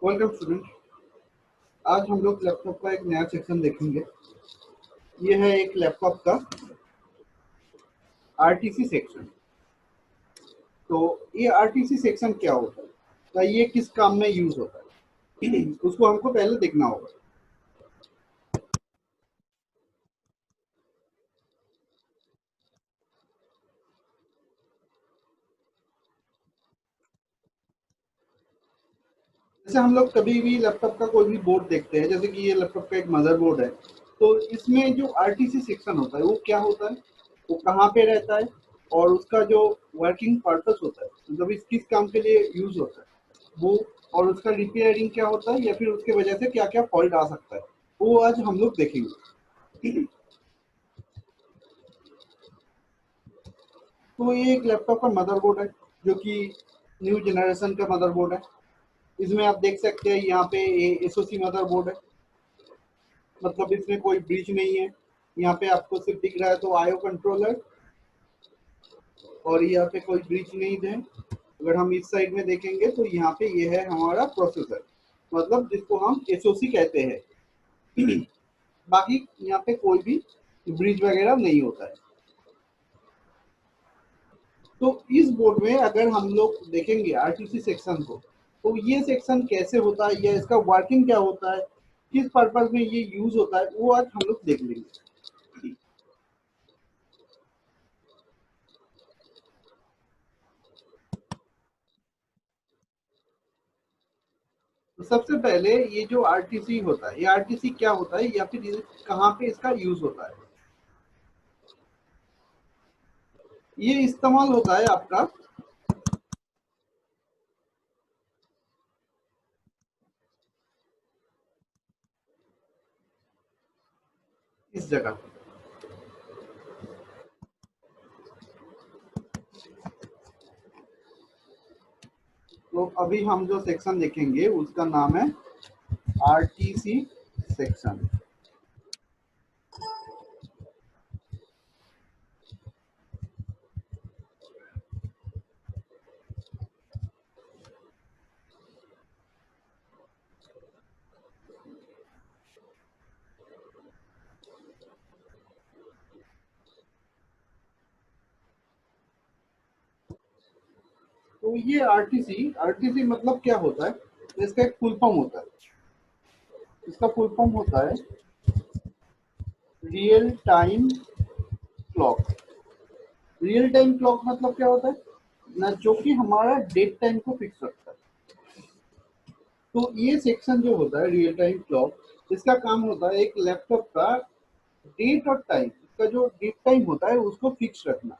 Welcome student. आज हम लोग लैपटॉप का एक नया सेक्शन देखेंगे। ये है एक लैपटॉप का आरटीसी सेक्शन। तो ये आरटीसी सेक्शन क्या होता है, तो ये किस काम में यूज होता है उसको हमको पहले देखना होगा। जैसे हम लोग कभी भी लैपटॉप का कोई भी बोर्ड देखते हैं, जैसे कि ये लैपटॉप का एक मदरबोर्ड है, तो इसमें जो आरटीसी सेक्शन होता है वो क्या होता है, वो कहाँ पे रहता है और उसका जो वर्किंग पर्पस होता है, मतलब इस किस काम के लिए यूज होता है वो, और उसका रिपेयरिंग क्या होता है या फिर उसके वजह से क्या क्या फॉल्ट आ सकता है, वो आज हम लोग देखेंगे। तो ये एक लैपटॉप का मदरबोर्ड है जो कि न्यू जनरेशन का मदरबोर्ड है। इसमें आप देख सकते हैं यहाँ पे एसओसी मदरबोर्ड है, मतलब इसमें कोई ब्रिज नहीं है। यहाँ पे आपको सिर्फ दिख रहा है तो आईओ कंट्रोलर, और यहाँ पे कोई ब्रिज नहीं है। अगर हम इस साइड में देखेंगे तो यहाँ पे ये है हमारा प्रोसेसर, मतलब जिसको हम एसओसी कहते हैं। बाकी यहाँ पे कोई भी ब्रिज वगैरह नहीं होता है। तो इस बोर्ड में अगर हम लोग देखेंगे आरटीसी सेक्शन को, तो ये सेक्शन कैसे होता है या इसका वर्किंग क्या होता है, किस पर्पज में ये यूज होता है, वो आज हम लोग देख लेंगे। तो सबसे पहले ये जो आरटीसी होता है, ये आरटीसी क्या होता है या फिर कहाँ पे इसका यूज होता है। ये इस्तेमाल होता है आपका इस जगह पे। तो अभी हम जो सेक्शन देखेंगे उसका नाम है आरटीसी सेक्शन। तो ये आरटीसी आरटीसी मतलब क्या होता है, इसका एक फुल फॉर्म होता है। इसका फुल फॉर्म होता है real time clock. Real time clock मतलब क्या होता है ना, जो कि हमारा डेट टाइम को फिक्स रखता है। तो ये सेक्शन जो होता है रियल टाइम क्लॉक, इसका काम होता है एक लैपटॉप का डेट और टाइम, इसका जो डेट टाइम होता है उसको फिक्स रखना।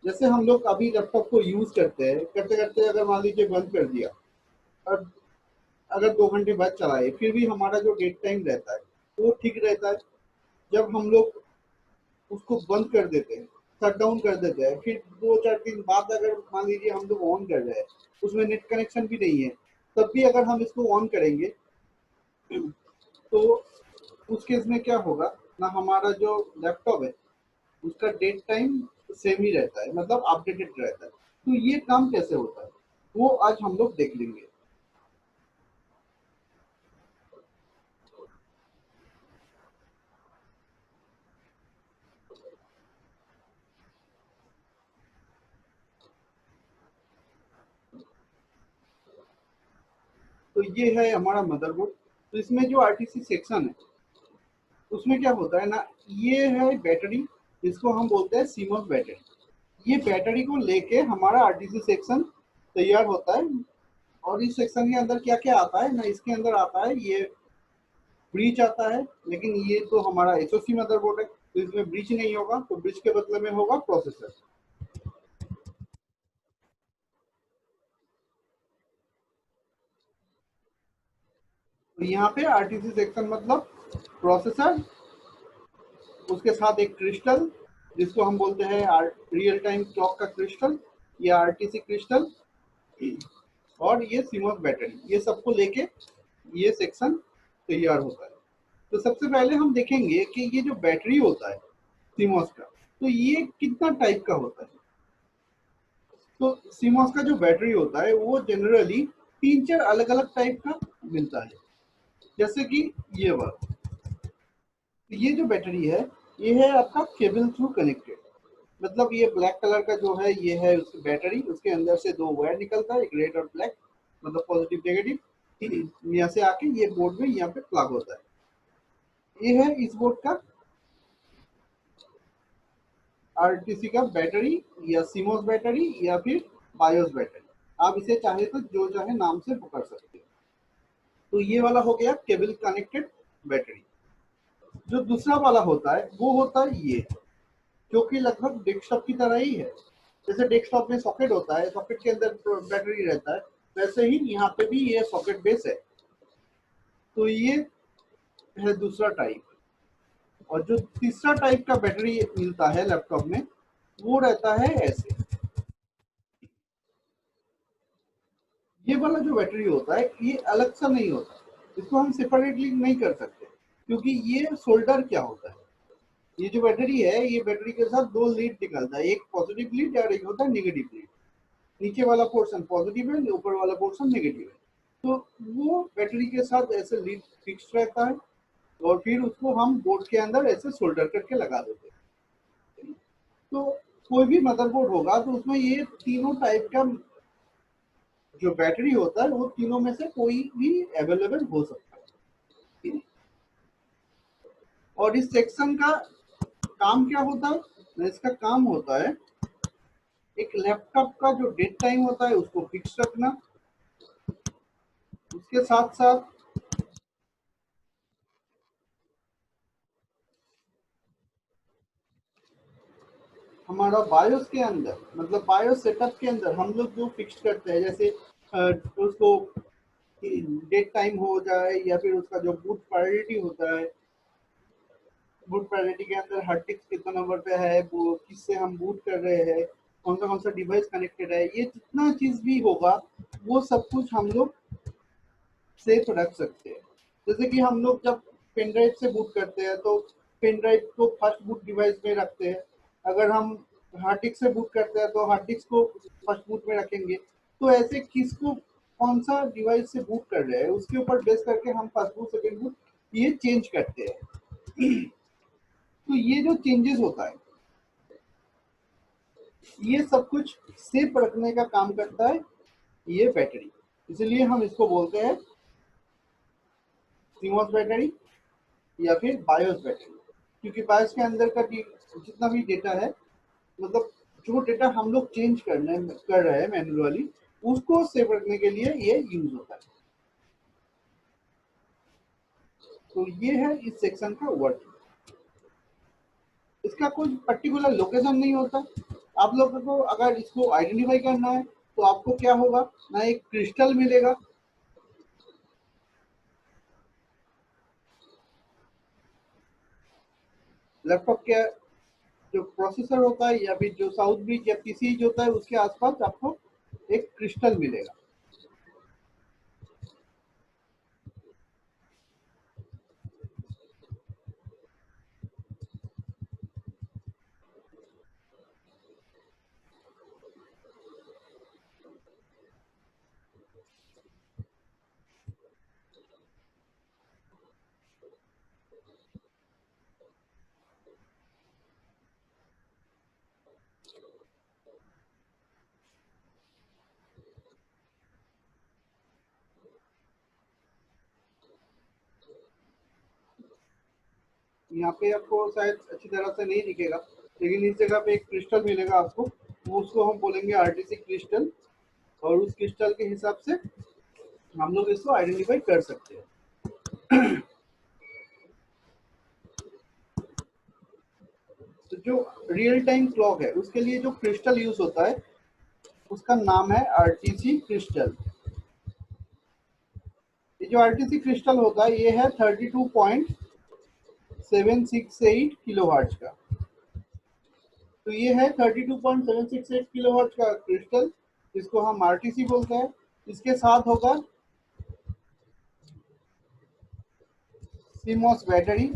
जैसे हम लोग अभी लैपटॉप को यूज करते हैं, करते करते अगर मान लीजिए बंद कर दिया और अगर 2 घंटे बाद चलाए, फिर भी हमारा जो डेट टाइम रहता है वो ठीक रहता है। जब हम लोग उसको बंद कर देते हैं, शट डाउन कर देते हैं, फिर 2-4 दिन बाद अगर मान लीजिए हम लोग ऑन कर रहे हैं, उसमें नेट कनेक्शन भी नहीं है, तब भी अगर हम इसको ऑन करेंगे तो उस केस में क्या होगा ना, हमारा जो लैपटॉप है उसका डेट टाइम सेम ही रहता है, मतलब अपडेटेड रहता है। तो ये काम कैसे होता है वो आज हम लोग देख लेंगे। तो ये है हमारा मदरबोर्ड। तो इसमें जो आरटीसी सेक्शन है उसमें क्या होता है ना, ये है बैटरी, इसको हम बोलते हैं सीमोस बैटरी। ये बैटरी को लेके हमारा आरटीसी सेक्शन तैयार होता है। और इस सेक्शन के अंदर क्या क्या आता है ना, इसके अंदर आता है ये ब्रिज आता है, लेकिन ये तो हमारा एसओसी मदरबोर्ड है तो इसमें ब्रिज नहीं होगा, तो ब्रिज के बदले में होगा प्रोसेसर। तो यहाँ पे आरटीसी सेक्शन मतलब प्रोसेसर, उसके साथ एक क्रिस्टल जिसको हम बोलते हैं रियल टाइम क्लॉक का क्रिस्टल, या आरटीसी क्रिस्टल, और ये सीमोस बैटरी, ये सबको लेके ये सेक्शन तैयार होता है। तो सबसे पहले हम देखेंगे कि ये जो बैटरी होता है सीमोस का, तो ये कितना टाइप का होता है। तो सीमोस का जो बैटरी होता है वो जनरली तीन चार अलग अलग टाइप का मिलता है। जैसे कि ये वाला, ये जो बैटरी है ये है आपका केबल थ्रू कनेक्टेड। मतलब ये ब्लैक कलर का जो है ये है उसकी बैटरी, उसके अंदर से दो वायर निकलता है, एक रेड और ब्लैक, मतलब पॉजिटिव नेगेटिव। यहाँ से आके ये बोर्ड में यहाँ पे प्लग होता है। ये है इस बोर्ड का आरटीसी का बैटरी, या सीमोस बैटरी, या फिर बायोस बैटरी। आप इसे चाहे तो जो चाहे नाम से पकड़ सकते हो। तो ये वाला हो गया केबल कनेक्टेड बैटरी। जो दूसरा वाला होता है वो होता है ये, जो कि लगभग डेस्कटॉप की तरह ही है। जैसे डेस्कटॉप में सॉकेट होता है, सॉकेट के अंदर बैटरी रहता है, वैसे ही यहाँ पे भी ये सॉकेट बेस है। तो ये है दूसरा टाइप। और जो तीसरा टाइप का बैटरी मिलता है लैपटॉप में, वो रहता है ऐसे। ये वाला जो बैटरी होता है ये अलग सा नहीं होता, इसको हम सेपरेटली नहीं कर सकते, क्योंकि ये सोल्डर क्या होता है, ये जो बैटरी है ये बैटरी के साथ दो लीड निकलता है, एक पॉजिटिव लीड और एक होता है नेगेटिव लीड। नीचे वाला पोर्शन पॉजिटिव है, ऊपर वाला पोर्शन नेगेटिव है। तो वो बैटरी के साथ ऐसे लीड फिक्स रहता है, और फिर उसको हम बोर्ड के अंदर ऐसे सोल्डर करके लगा देते हैं। तो कोई भी मदरबोर्ड होगा तो उसमें ये तीनों टाइप का जो बैटरी होता है वो तीनों में से कोई भी अवेलेबल हो सकता है। और इस सेक्शन का काम क्या होता है? इसका काम होता है एक लैपटॉप का जो डेट टाइम होता है उसको फिक्स रखना, उसके साथ साथ हमारा बायोस के अंदर, मतलब बायोस सेटअप के अंदर हम लोग जो फिक्स करते हैं, जैसे उसको डेट टाइम हो जाए, या फिर उसका जो बूट प्रायोरिटी होता है, बूट प्रायोरिटी के अंदर हार्ड डिस्क कितना नंबर पे है, वो किससे हम बूट कर रहे हैं, कौन सा डिवाइस कनेक्टेड है, ये जितना चीज भी होगा वो सब कुछ हम लोग सेफ रख सकते हैं। जैसे कि हम लोग जब पेन ड्राइव से बूट करते हैं तो पेन ड्राइव को फर्स्ट बूट डिवाइस में रखते हैं। अगर हम हार्ड डिस्क से बूट करते हैं तो हार्ड डिस्क को फर्स्ट बूट में रखेंगे। तो ऐसे किसको कौन सा डिवाइस से बूट कर रहे हैं उसके ऊपर बेस करके हम फर्स्ट बूट सेकेंड बूट ये चेंज करते हैं। तो ये जो चेंजेस होता है ये सब कुछ सेफ रखने का काम करता है ये बैटरी। इसलिए हम इसको बोलते हैं सीमोस बैटरी या फिर बायोस बैटरी। क्योंकि बायोस के अंदर का जितना भी डेटा है, मतलब जो डेटा हम लोग चेंज कर रहे हैं मैन्युअली, उसको सेव रखने के लिए ये यूज होता है। तो ये है इस सेक्शन का वर्क। इसका कोई पर्टिकुलर लोकेशन नहीं होता। आप लोगों को अगर इसको आइडेंटिफाई करना है तो आपको क्या होगा ना, एक क्रिस्टल मिलेगा। लैपटॉप के जो प्रोसेसर होता है या फिर जो साउथ ब्रिज या पीसी होता है उसके आसपास आपको एक क्रिस्टल मिलेगा। यहाँ पे आपको शायद अच्छी तरह से नहीं दिखेगा, लेकिन इस जगह पे एक क्रिस्टल मिलेगा आपको, वो उसको हम बोलेंगे आरटीसी क्रिस्टल। और उस क्रिस्टल के हिसाब से हम लोग इसको आइडेंटिफाई कर सकते हैं। तो जो रियल टाइम क्लॉक है उसके लिए जो क्रिस्टल यूज होता है उसका नाम है आरटीसी क्रिस्टल। ये जो आरटीसी क्रिस्टल होता है ये है 32.768 किलोहर्ट्ज का। तो ये है 32.768 किलोहर्ट्ज का क्रिस्टल, जिसको हम आरटीसी बोलते हैं। इसके साथ होगा सीमोस बैटरी,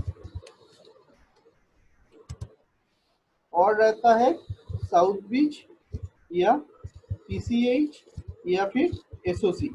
और रहता है साउथ ब्रिज या पीसीएच या फिर एसओसी।